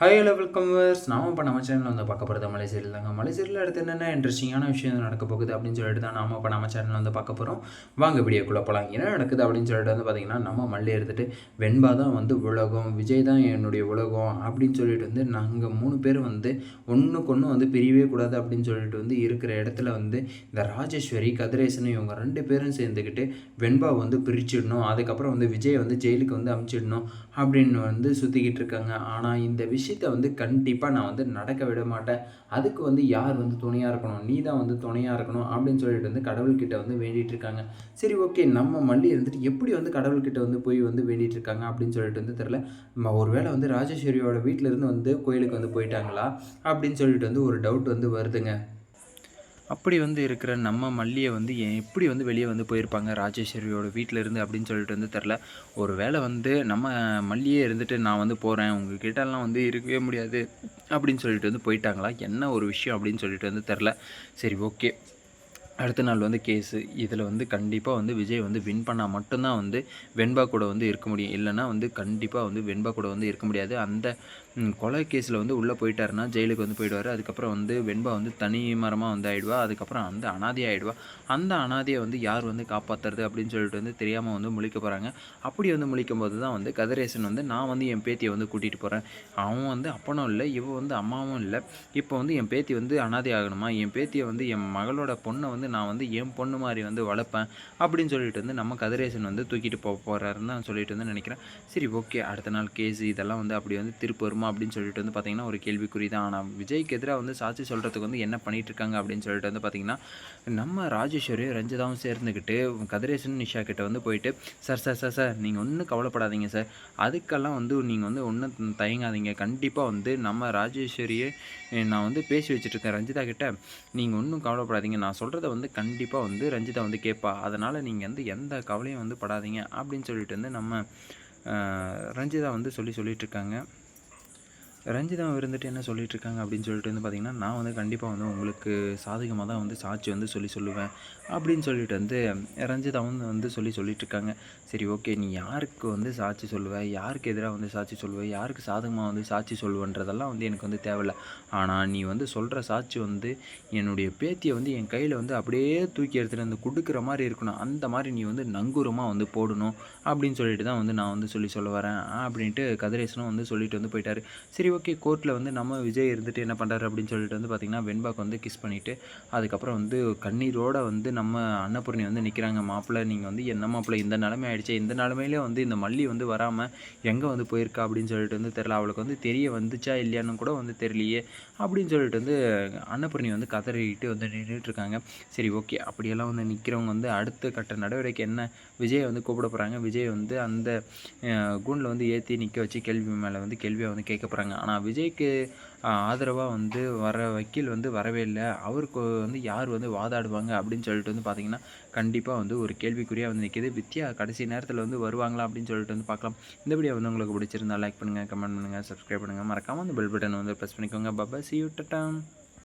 Hi hello welcome verse நாம் இப்போ நம்ம சேனலில் வந்து பார்க்க போகிறது மலை சீரியல் தாங்க. மலை சீரியல் அடுத்து என்னென்ன இன்ட்ரெஸ்டிங்கான விஷயம் நடக்க போகுது அப்படின்னு சொல்லிட்டு தான் நாம் இப்போ நம்ம சேனலில் வந்து பார்க்க போகிறோம். வாங்க வீடியோக்குள்ளே போகலாம். என்ன நடக்குது அப்படின்னு சொல்லிட்டு வந்து பார்த்திங்கன்னா, நம்ம மல்லி எடுத்துகிட்டு வெண்பா தான் வந்து உலகம், விஜய் தான் என்னுடைய உலகம் அப்படின்னு சொல்லிட்டு வந்து நாங்கள் 3 பேர் வந்து ஒன்றுக்கு ஒன்று வந்து பிரியவே கூடாது அப்படின்னு சொல்லிட்டு வந்து இருக்கிற இடத்துல வந்து இந்த ராஜேஸ்வரி கதிரேசன் இவங்க 2 பேரும் சேர்ந்துக்கிட்டு வெண்பா வந்து பிரிச்சிடணும், அதுக்கப்புறம் வந்து விஜய் வந்து ஜெயிலுக்கு வந்து அமுச்சிடணும் அப்படின்னு வந்து சுற்றிக்கிட்டு இருக்காங்க. ஆனால் இந்த விஷயத்தை வந்து கண்டிப்பாக நான் வந்து நடக்க விட மாட்டேன். அதுக்கு வந்து யார் வந்து துணையாக இருக்கணும், நீ தான் வந்து துணையாக இருக்கணும் அப்படின்னு சொல்லிட்டு வந்து கடவுள்கிட்ட வந்து வேண்டிகிட்டு இருக்காங்க. சரி, ஓகே, நம்ம மல்லி இருந்துட்டு எப்படி வந்து கடவுள்கிட்ட வந்து போய் வந்து வேண்டிகிட்டு இருக்காங்க அப்படின்னு சொல்லிட்டு வந்து தெரில. ஒருவேளை வந்து ராஜேஸ்வரியோட வீட்டிலேருந்து வந்து கோயிலுக்கு வந்து போயிட்டாங்களா அப்படின்னு சொல்லிட்டு வந்து ஒரு டவுட் வந்து வருதுங்க. அப்படி வந்து இருக்கிற நம்ம மல்லியை வந்து எப்படி வந்து வெளியே வந்து போயிருப்பாங்க ராஜேஸ்வரியோட வீட்டில் இருந்து அப்படின்னு சொல்லிட்டு வந்து தெரில. ஒரு வேளை வந்து நம்ம மல்லியே இருந்துட்டு நான் வந்து போகிறேன், உங்கள் கிட்டலாம் வந்து இருக்கவே முடியாது அப்படின்னு சொல்லிட்டு வந்து போயிட்டாங்களா, என்ன ஒரு விஷயம் அப்படின்னு சொல்லிட்டு வந்து தெரில. சரி, ஓகே. அடுத்த நாள் வந்து கேஸு. இதில் வந்து கண்டிப்பாக வந்து விஜய் வந்து வின் பண்ணால் மட்டும்தான் வந்து வெண்பா கூட வந்து இருக்க முடியும். இல்லைனா வந்து கண்டிப்பாக வந்து வெண்பா கூட வந்து இருக்க முடியாது. அந்த கொலை கேஸில் வந்து உள்ளே போயிட்டாருன்னா ஜெயிலுக்கு வந்து போயிடுவார். அதுக்கப்புறம் வந்து வெண்பா வந்து தனி மரமாக வந்து ஆகிடுவா. அதுக்கப்புறம் அந்த அனாதை ஆகிடுவா. அந்த அனாதையை வந்து யார் வந்து காப்பாற்றுறது அப்படின்னு சொல்லிட்டு வந்து தெரியாமல் வந்து முழிக்க போகிறாங்க. அப்படி வந்து முழிக்கும் போது தான் வந்து கதிரேசன் வந்து நான் வந்து என் பேத்தியை வந்து கூட்டிகிட்டு போகிறேன், அவன் வந்து அப்பனும் இல்லை, இவன் வந்து அம்மாவும் இல்லை, இப்போ வந்து என் பேத்தி வந்து அனாதை ஆகணுமா, என் பேத்தியை வந்து என் மகளோட பொண்ணை வந்து நான் வந்து என் பொண்ணு மாதிரி வந்து வளர்ப்பேன் அப்படின்னு சொல்லிட்டு வந்து நம்ம கதிரேசன் வந்து தூக்கிட்டு போகிறாருன்னு நான் சொல்லிட்டு வந்து நினைக்கிறேன். சரி, ஓகே. அடுத்த நாள் கேஸு இதெல்லாம் வந்து அப்படி வந்து திருப்பி வருமா அப்படின்னு சொல்லிட்டு வந்து பார்த்திங்கன்னா ஒரு கேள்விக்குறி தான். ஆனால் விஜய்க்கு எதிராக வந்து சாட்சி சொல்கிறதுக்கு வந்து என்ன பண்ணிகிட்டு இருக்காங்க அப்படின்னு சொல்லிட்டு வந்து பார்த்திங்கன்னா, நம்ம ராஜேஸ்வரி ரஞ்சிதாவும் சேர்ந்துக்கிட்டு கதிரேசன் நிஷா கிட்ட வந்து போயிட்டு, சார் சார் சார் சார் நீங்கள் ஒன்றும் கவலைப்படாதீங்க சார், அதுக்கெல்லாம் வந்து நீங்கள் வந்து ஒன்றும் தயங்காதீங்க, கண்டிப்பாக வந்து நம்ம ராஜேஸ்வரியை நான் வந்து பேசி வச்சுட்ருக்கேன் ரஞ்சிதா கிட்ட, நீங்கள் ஒன்றும் கவலைப்படாதீங்க, நான் சொல்கிறத வந்து கண்டிப்பாக வந்து ரஞ்சிதா வந்து கேட்பா, அதனால் நீங்கள் வந்து எந்த கவலையும் வந்து படாதீங்க அப்படின்னு சொல்லிட்டு வந்து நம்ம ரஞ்சிதா வந்து சொல்லிகிட்ருக்காங்க. ரஞ்சிதா இருந்துட்டு என்ன சொல்லிகிட்ருக்காங்க அப்படின்னு சொல்லிட்டு வந்து பார்த்திங்கன்னா, நான் வந்து கண்டிப்பாக வந்து உங்களுக்கு சாதகமாக தான் வந்து சாட்சி வந்து சொல்லுவேன் அப்படின்னு சொல்லிட்டு வந்து ரஞ்சிதாவும் வந்து சொல்லிகிட்ருக்காங்க. சரி, ஓகே, நீ யாருக்கு வந்து சாட்சி சொல்லுவேன், யாருக்கு எதிராக வந்து சாட்சி சொல்லுவேன், யாருக்கு சாதகமாக வந்து சாட்சி சொல்லுவேன்றதெல்லாம் வந்து எனக்கு வந்து தேவையில்லை. ஆனால் நீ வந்து சொல்கிற சாட்சி வந்து என்னுடைய பேத்தியை வந்து என் கையில் வந்து அப்படியே தூக்கி எடுத்துகிட்டு வந்து கொடுக்குற மாதிரி இருக்கணும், அந்த மாதிரி நீ வந்து நங்கூரமாக வந்து போடணும் அப்படின்னு சொல்லிட்டு தான் வந்து நான் வந்து சொல்ல வரேன் அப்படின்ட்டு கதிரேசனும் வந்து சொல்லிட்டு வந்து போயிட்டார். சரி, ஓகே. கோர்ட்டில் வந்து நம்ம விஜய் இருந்துட்டு என்ன பண்ணுறாரு அப்படின்னு சொல்லிட்டு வந்து பார்த்திங்கன்னா, வெண்பாக்கு வந்து கிஸ் பண்ணிவிட்டு அதுக்கப்புறம் வந்து கண்ணீரோடு வந்து நம்ம அன்னபூர்ணி வந்து நிற்கிறாங்க. மாப்பிள்ளை, நீங்கள் வந்து என்ன மாப்பிள்ளை இந்த நிலைமை ஆகிடுச்சு, இந்த நிலமையிலே வந்து இந்த மல்லி வந்து வராமல் எங்கே வந்து போயிருக்கா அப்படின்னு சொல்லிட்டு வந்து தெரில, அவளுக்கு வந்து தெரிய வந்துச்சா இல்லையான்னு கூட வந்து தெரியலையே அப்படின்னு சொல்லிட்டு வந்து அன்னபூர்ணி வந்து கதறிக்கிட்டு வந்து நின்றுட்டுருக்காங்க. சரி, ஓகே. அப்படியெல்லாம் வந்து நிற்கிறவங்க வந்து அடுத்த கட்ட நடவடிக்கை என்ன, விஜயை வந்து கூப்பிட போகிறாங்க. விஜய் வந்து அந்த கூண்டில் வந்து ஏற்றி நிற்க வச்சு கேள்வி மேலே வந்து கேள்வியை வந்து கேட்க போகிறாங்க. ஆனால் விஜய்க்கு ஆதரவாக வந்து வர வக்கீல் வந்து வரவே இல்லை. அவருக்கு வந்து யார் வந்து வாதாடுவாங்க அப்படின்னு சொல்லிட்டு வந்து பார்த்திங்கன்னா, கண்டிப்பாக வந்து ஒரு கேள்விக்குறியாக வந்து நிற்கிது. வித்யா கடைசி நேரத்தில் வந்து வருவாங்களா அப்படின்னு சொல்லிட்டு வந்து பார்க்கலாம். இந்த வீடியோ வந்து உங்களுக்கு பிடிச்சிருந்தா லைக் பண்ணுங்கள், கமெண்ட் பண்ணுங்கள், சப்ஸ்கிரைப் பண்ணுங்கள், மறக்காமல் அந்த பெல் பட்டன் வந்து ப்ரெஸ் பண்ணிக்கோங்க. பாய், see you, டாடா.